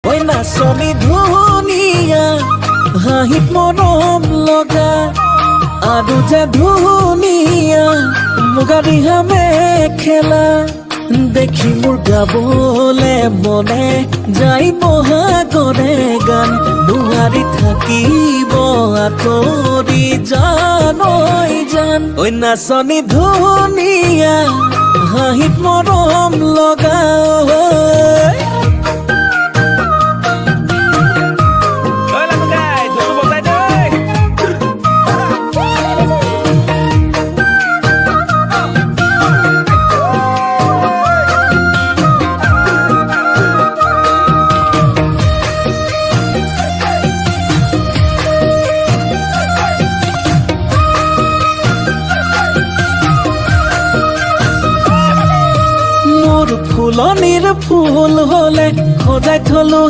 ঐ নাচনী ধুনীয়া হাঁহিত মৰম লগা আৰু যে ধুনীয়া মুগা ৰিহা মেখেলা দেখি মোৰ গাবলে মনে যাই বহাগৰে গান নোৱাৰি থাকিব আঁতৰি জানৈ জান ঐ নাচনী ধুনীয়া হাঁহিত মৰম লগা ফুলনিৰ ফুল হলে সজাই থলো